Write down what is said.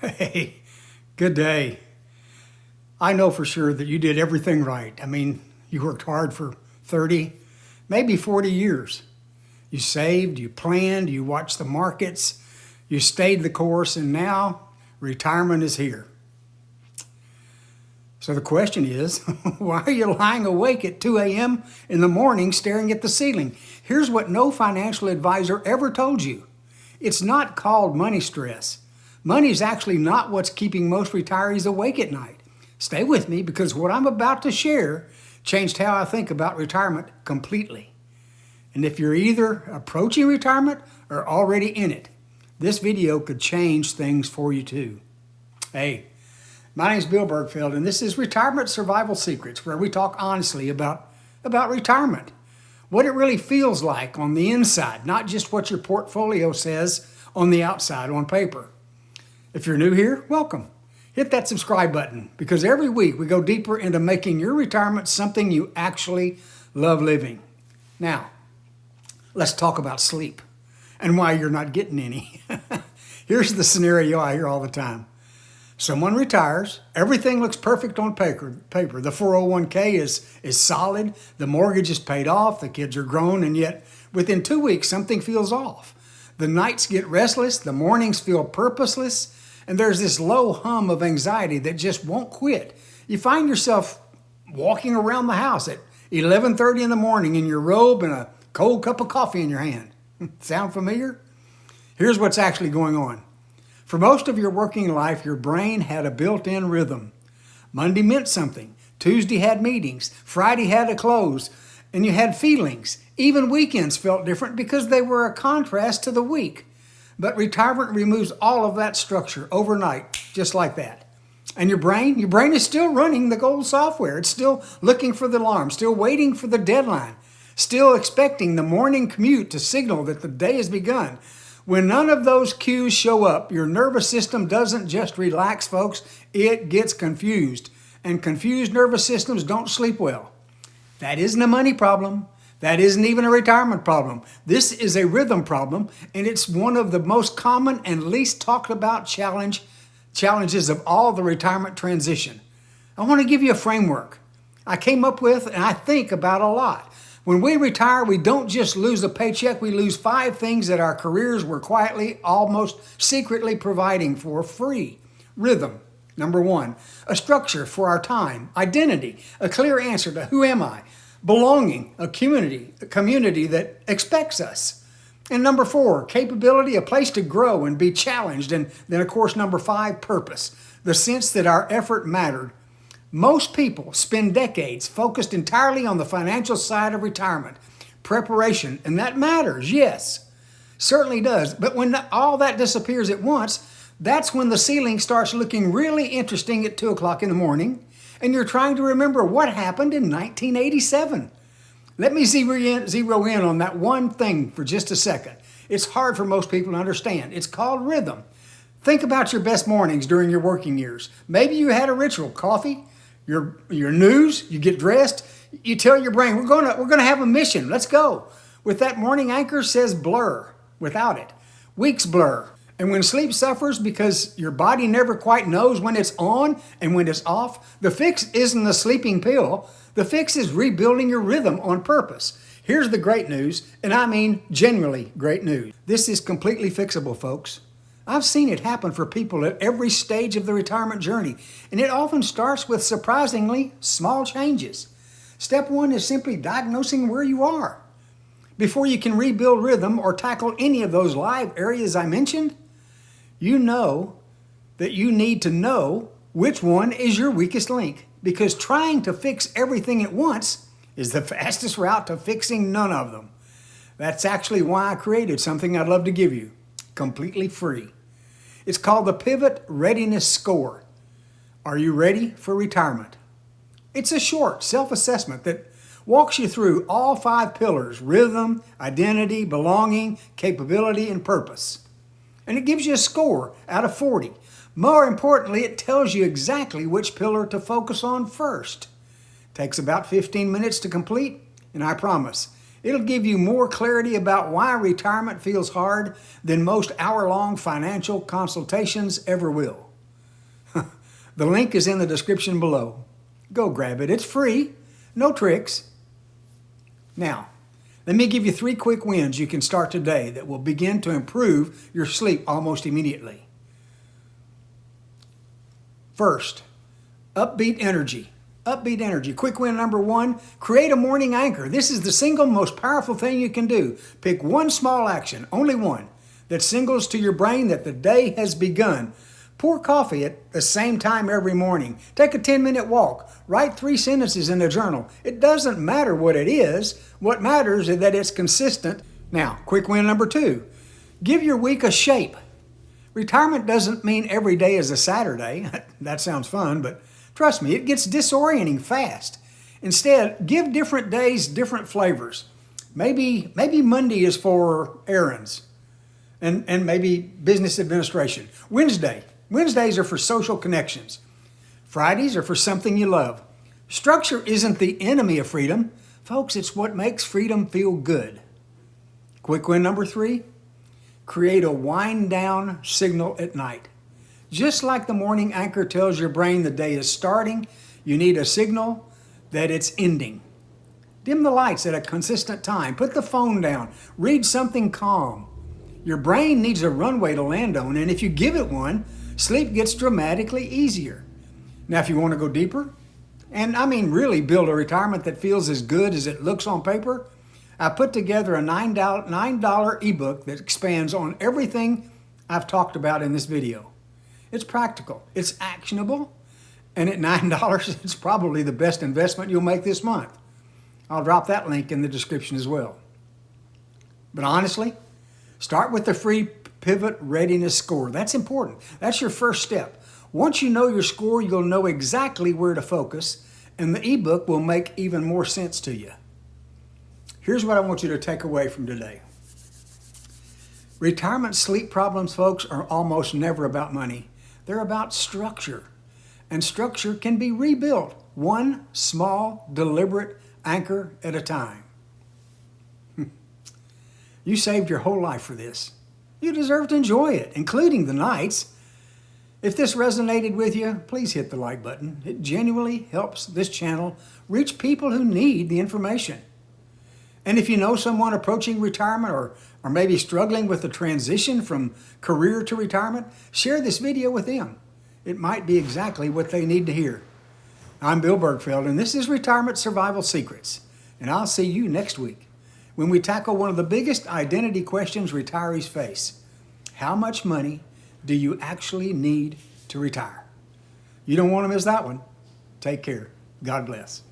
Hey, good day. I know for sure that you did everything right. You worked hard for 30, maybe 40 years. You saved, you planned, you watched the markets, you stayed the course, and now retirement is here. So the question is, why are you lying awake at 2 a.m. in the morning staring at the ceiling? Here's what no financial advisor ever told you. It's not called money stress. Money is actually not what's keeping most retirees awake at night. Stay with me because what I'm about to share changed how I think about retirement completely. And if you're either approaching retirement or already in it, this video could change things for you too. Hey, my name is Bergfeld, and this is Retirement Survival Secrets, where we talk honestly about retirement. What it really feels like on the inside, not just what your portfolio says on the outside on paper. If you're new here, welcome. Hit that subscribe button because every week we go deeper into making your retirement something you actually love living. Now, let's talk about sleep and why you're not getting any. Here's the scenario I hear all the time. Someone retires, everything looks perfect on paper. The 401k is solid, the mortgage is paid off, the kids are grown, and yet within 2 weeks something feels off. The nights get restless, the mornings feel purposeless, and there's this low hum of anxiety that just won't quit. You find yourself walking around the house at 11:30 in the morning in your robe and a cold cup of coffee in your hand. Sound familiar? Here's what's actually going on. For most of your working life, your brain had a built-in rhythm. Monday meant something. Tuesday had meetings. Friday had a close. And you had feelings. Even weekends felt different because they were a contrast to the week. But retirement removes all of that structure overnight, just like that. And your brain is still running the old software. It's still looking for the alarm, still waiting for the deadline, still expecting the morning commute to signal that the day has begun. When none of those cues show up, your nervous system doesn't just relax, folks. It gets confused. And confused nervous systems don't sleep well. That isn't a money problem. That isn't even a retirement problem. This is a rhythm problem, and it's one of the most common and least talked about challenges of all the retirement transition. I want to give you a framework I came up with and I think about a lot. When we retire, we don't just lose a paycheck, we lose 5 things that our careers were quietly, almost secretly providing for free. Rhythm, number 1. A structure for our time. Identity, a clear answer to who am I? Belonging, a community that expects us. And number 4, capability, a place to grow and be challenged. And then, of course, number 5, purpose, the sense that our effort mattered. Most people spend decades focused entirely on the financial side of retirement, preparation, and that matters, yes, certainly does. But when all that disappears at once, that's when the ceiling starts looking really interesting at 2 o'clock in the morning, and you're trying to remember what happened in 1987. Let me zero in on that one thing for just a second. It's hard for most people to understand. It's called rhythm. Think about your best mornings during your working years. Maybe you had a ritual, coffee, your news, you get dressed, you tell your brain, we're gonna have a mission, let's go. With that morning anchor says blur, without it. Weeks blur. And when sleep suffers because your body never quite knows when it's on and when it's off, the fix isn't a sleeping pill. The fix is rebuilding your rhythm on purpose. Here's the great news, and I mean genuinely great news. This is completely fixable, folks. I've seen it happen for people at every stage of the retirement journey, and it often starts with surprisingly small changes. Step 1 is simply diagnosing where you are. Before you can rebuild rhythm or tackle any of those live areas I mentioned, you know that you need to know which one is your weakest link, because trying to fix everything at once is the fastest route to fixing none of them. That's actually why I created something I'd love to give you, completely free. It's called the Pivot Readiness Score. Are you ready for retirement? It's a short self-assessment that walks you through all 5 pillars: rhythm, identity, belonging, capability, and purpose. And it gives you a score out of 40. More importantly, it tells you exactly which pillar to focus on first. Takes about 15 minutes to complete, and I promise, it'll give you more clarity about why retirement feels hard than most hour-long financial consultations ever will. The link is in the description below. Go grab it. It's free. No tricks. Now, let me give you 3 quick wins you can start today that will begin to improve your sleep almost immediately. First, upbeat energy. Upbeat energy. Quick win number 1, create a morning anchor. This is the single most powerful thing you can do. Pick one small action, only one, that signals to your brain that the day has begun. Pour coffee at the same time every morning. Take a 10-minute walk. Write 3 sentences in a journal. It doesn't matter what it is. What matters is that it's consistent. Now, quick win number 2. Give your week a shape. Retirement doesn't mean every day is a Saturday. That sounds fun, but trust me, it gets disorienting fast. Instead, give different days different flavors. Maybe Monday is for errands and maybe business administration. Wednesdays are for social connections. Fridays are for something you love. Structure isn't the enemy of freedom. Folks, it's what makes freedom feel good. Quick win number 3, create a wind down signal at night. Just like the morning anchor tells your brain the day is starting, you need a signal that it's ending. Dim the lights at a consistent time. Put the phone down. Read something calm. Your brain needs a runway to land on, and if you give it one, sleep gets dramatically easier. Now, if you want to go deeper, and I mean really build a retirement that feels as good as it looks on paper, I put together a $9 ebook that expands on everything I've talked about in this video. It's practical, it's actionable, and at $9, it's probably the best investment you'll make this month. I'll drop that link in the description as well. But honestly, start with the free Pivot Readiness Score. That's important. That's your first step. Once you know your score, you'll know exactly where to focus, and the ebook will make even more sense to you. Here's what I want you to take away from today. Retirement sleep problems, folks, are almost never about money. They're about structure. And structure can be rebuilt one small, deliberate anchor at a time. You saved your whole life for this. You deserve to enjoy it, including the nights. If this resonated with you, please hit the like button. It genuinely helps this channel reach people who need the information. And if you know someone approaching retirement or maybe struggling with the transition from career to retirement, share this video with them. It might be exactly what they need to hear. I'm Bill Bergfeld, and this is Retirement Survival Secrets. And I'll see you next week when we tackle one of the biggest identity questions retirees face. How much money do you actually need to retire? You don't want to miss that one. Take care. God bless.